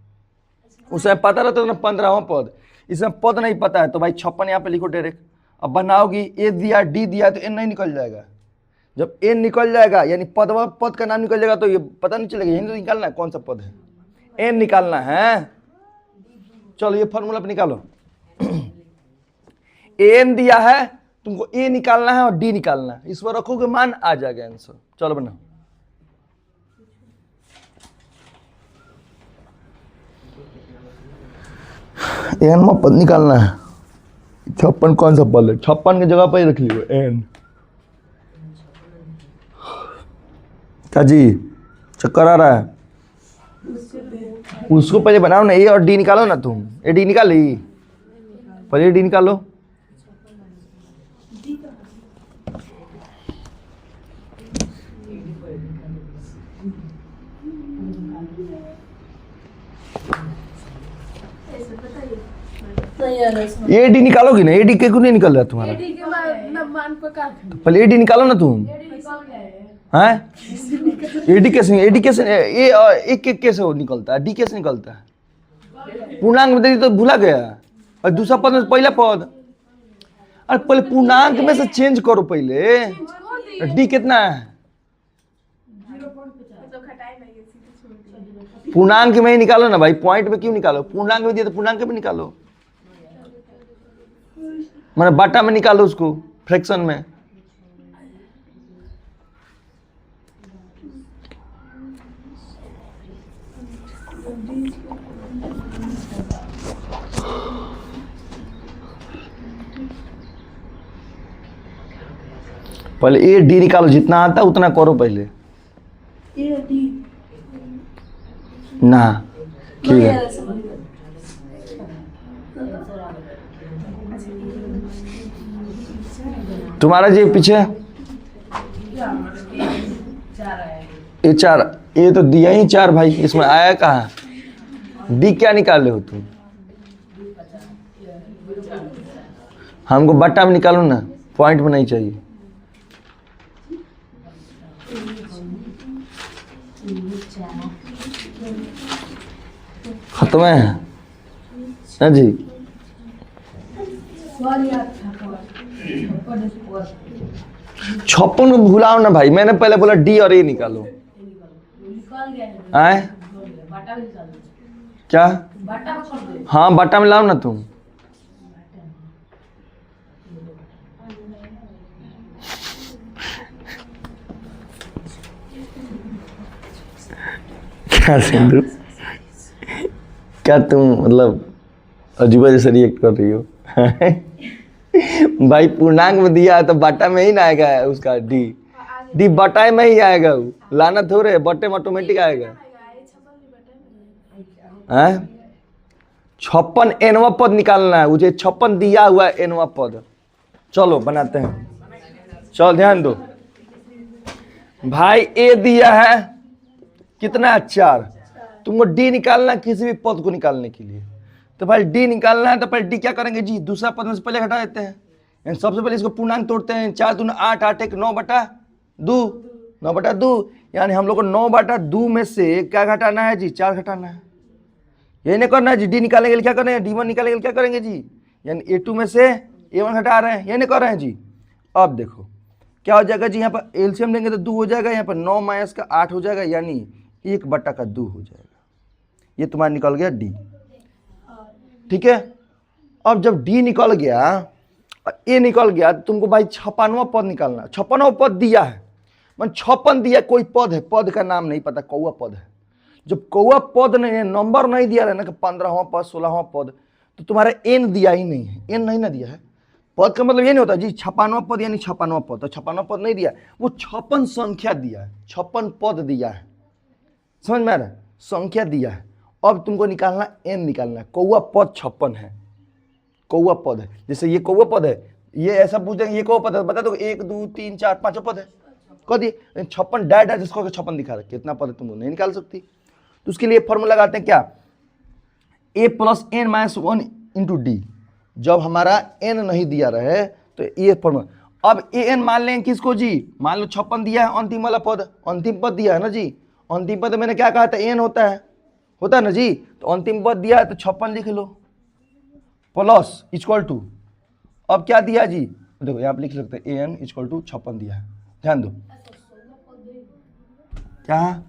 उस समय पता रहता ना 15वां पद, इसमें पद नहीं पता है तो भाई 56 यहाँ पे लिखो डायरेक्ट। अब बनाओगी, ए दिया डी दिया तो एन नहीं निकल जाएगा। जब एन निकल जाएगा यानी पद का नाम निकल जाएगा तो ये पता नहीं चलेगा, यही तो निकालना है कौन सा पद है, एन निकालना है। चलो ये फॉर्मूला पे निकालो। एन दिया है तुमको ए निकालना है और डी निकालना है, इस पर रखोगे मान आ जाएगा आंसर। चलो बनाओ। एन में पद निकालना है। 56 कौन सा पद है? 56 की जगह पर ही रख लियो एन। क्या जी चक्कर आ रहा है? उसको पहले बनाओ ना, ए और डी निकालो ना तुम। ए डी निकाल ली, पहले डी निकालो। ए डी निकालोगी ना? ए डी क्यों नहीं निकल रहा तुम्हारा? पहले ए डी निकालो ना तुम। हैं ए डी कैसे? ए डी कैसे? एक कैसे वो निकलता है? डी कैसे निकलता है? पूर्णांक में देखिए तो भूला गया। और दूसरा पद में पहला पद। अरे पहले पूर्णांक में से चेंज करो पहले। डी कितना है? पूर्णांक में ही निकालो ना भाई, पॉइंट में क्यों निकालो? पूर्णांक में दिया तो पूर्णांक में निकालो, मैंने बाटा में निकालो उसको, फ्रैक्शन में। पहले ए डी निकालो, जितना आता उतना करो पहले। ना ठीक है। तुम्हारा जी पीछे ये 4, ये तो दिया ही 4 भाई, इसमें आया कहाँ? डी क्या निकाले हो तुम? हमको बट्टा में निकालो ना, पॉइंट में नहीं चाहिए। खत्म है ना जी? 56 को भुलाओ ना भाई, मैंने पहले बोला डी और ए निकालो। आए क्या? हाँ बाटा में लाओ ना तुम। क्या सिंधु, क्या तुम मतलब अजूबा जैसे रिएक्ट कर रही हो? भाई पूर्णांक में दिया है तो बाटा में ही ना आएगा उसका डी। डी बटाए में ही आएगा, वो लाना थोड़े, बटे में ऑटोमेटिक आएगा। हैं 56 एनवा पद निकालना है, मुझे 56 दिया हुआ है एनवा पद। चलो बनाते हैं, चलो ध्यान दो भाई। ए दिया है कितना? 4। तुमको डी निकालना है किसी भी पद को निकालने के लिए, तो भाई डी निकालना है तो पहले डी क्या करेंगे जी? दूसरा पद में से पहले हटा देते हैं, यानी सबसे पहले इसको पूर्णांक तोड़ते हैं। 4 दूनी 8, 8 1 9/2, 9/2, यानी हम लोग को 9/2 में से क्या घटाना है जी? 4 घटाना है। यही नहीं करना है जी। डी निकालने के लिए क्या करेंगे? D1 निकालने के लिए क्या करेंगे जी? यानी A2 में से A1 घटा रहे हैं, यही नहीं कर रहे हैं जी। अब देखो क्या हो जाएगा जी, यहाँ पर एलसीएम लेंगे तो 2 हो जाएगा, यहाँ पर 9 माइनस का 8 हो जाएगा, यानी 1/2 हो जाएगा। ये तुम्हारा निकल गया डी। ठीक है, अब जब डी निकल गया, ए निकल गया, तो तुमको भाई 56वां पद निकालना। 56वां पद दिया है, मतलब 56 दिया, कोई पद है, पद का नाम नहीं पता, कौआ पद है। जब कौआ पद नहीं, नंबर नहीं दिया है ना कि 15वां पद 16वां पद, तो तुम्हारा एन दिया ही नहीं है। एन नहीं ना दिया है, पद का मतलब ये नहीं होता जी 56वां पद यानी 56वां पद, तो 56वां पद नहीं दिया, वो 56 संख्या दिया है, 56 पद दिया है। समझ में आ रहा है? संख्या दिया है। अब तुमको निकालना एन निकालना है। कौआ पद 56 है, कौआ पद है। जैसे ये कौआ पद है, ये ऐसा पूछ देंगे ये कौआ पद है, बता दो 1 2 3 4 5 पद है, कह दिए। 56 डायरेक्ट है जिसको 56 दिखा रहा है, कितना पद है तुम नहीं निकाल सकती। तो उसके लिए फॉर्मूला लगाते हैं क्या? a + n - 1 × d। जब हमारा n नहीं दिया रहे तो ये फॉर्मूला। अब an मान लें किसको जी? मान लो 56 दिया है, अंतिम वाला पद, अंतिम पद दिया है ना जी। अंतिम पद मैंने क्या कहा था? n होता है ना जी। तो अंतिम पद दिया है तो 56 लिख लो, प्लस इक्वल टू, अब क्या दिया जी? देखो यहाँ पे लिख सकते हैं an = 56 दिया है। ध्यान दो, क्या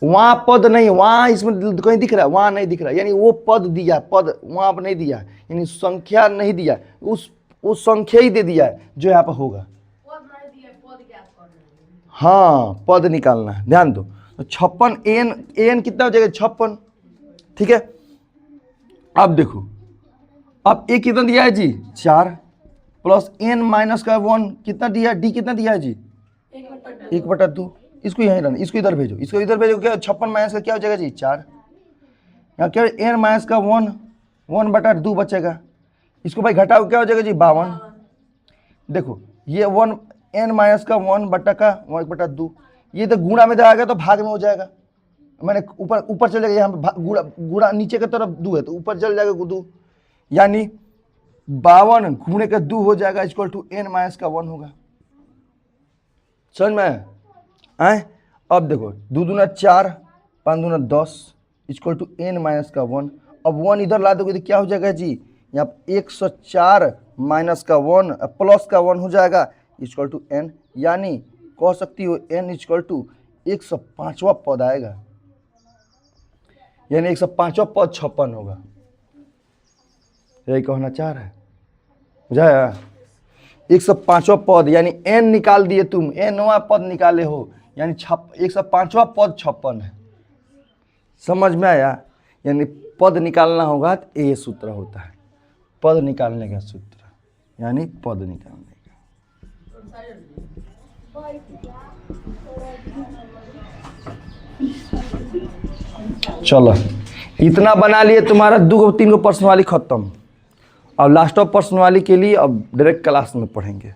वहां पद नहीं, वहां इसमें कहीं दिख रहा है, वहां नहीं दिख रहा, यानी वो पद दिया, पद वहां पर नहीं दिया, यानी संख्या नहीं दिया, उस वो संख्या ही दे दिया है जो यहाँ पर होगा। हाँ, पद निकालना है, ध्यान दो। तो 56 एन कितना हो जाएगा 56, ठीक है। अब देखो, अब ए कितना दिया है जी 4 प्लस n माइनस का 1 कितना दिया, डी कितना दिया है जी 1/2। इसको यहीं रहना, इसको इधर भेजो, इसको इधर भेजो, क्या 56 माइनस का क्या हो जाएगा जी 4। यहाँ क्या n माइनस का 1/2 बचेगा। इसको भाई घटाओ, क्या हो जाएगा जी 52। देखो ये 1 n माइनस का 1/2, ये तो गुणा में जाएगा तो भाग में हो जाएगा। मैंने ऊपर चल जाएगा, यहाँ पे गुणा नीचे की तरफ 2 है तो ऊपर चल जाएगा 2, यानी 52 गुणे का 2 हो जाएगा इक्वल टू n माइनस का 1 होगा। समझ में आए? अब देखो 2 दूना 4, 5 दूना 10 इक्वल टू n माइनस का 1। अब 1 इधर ला दोगे तो क्या हो जाएगा जी, यहाँ 104 माइनस का 1 प्लस का 1 हो जाएगा इक्वल टू n, यानी कह सकती हो n इक्वल टू 105वां पद आएगा, यानी 105वां पद 56 होगा। यही कहना चाह रहा है, बुझाया? 105वां पद यानी n निकाल दिए तुम, nवां पद निकाले हो, यानी 105वां पद 56 है। समझ में आया? यानी पद निकालना होगा तो ये सूत्र होता है, पद निकालने का सूत्र, यानी पद निकालने का। चलो इतना बना लिए, तुम्हारा 2-3 पर्सनवाली खत्म। अब लास्ट ऑफ पर्सनवाली के लिए अब डायरेक्ट क्लास में पढ़ेंगे,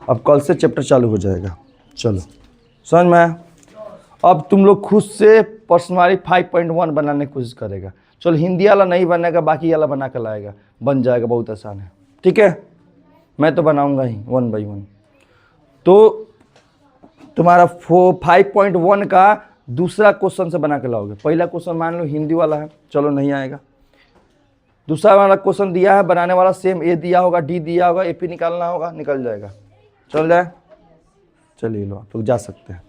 अब कल से चैप्टर चालू हो जाएगा। चलो समझ में आया? अब तुम लोग खुद से पर्सनवाली 5.1 बनाने की कोशिश करेगा। चलो हिंदी वाला नहीं बनेगा, बाकी वाला बना कर लाएगा, बन जाएगा, बहुत आसान है, ठीक है। मैं तो बनाऊंगा ही 1 by 1। तो तुम्हारा 5.1 का दूसरा क्वेश्चन से बना के लाओगे। पहला क्वेश्चन मान लो हिंदी वाला है, चलो नहीं आएगा। दूसरा वाला क्वेश्चन दिया है, बनाने वाला सेम ए दिया होगा, डी दिया होगा, एपी निकालना होगा, निकल जाएगा, चल जाए। चलिए लो आप लोग जा सकते हैं।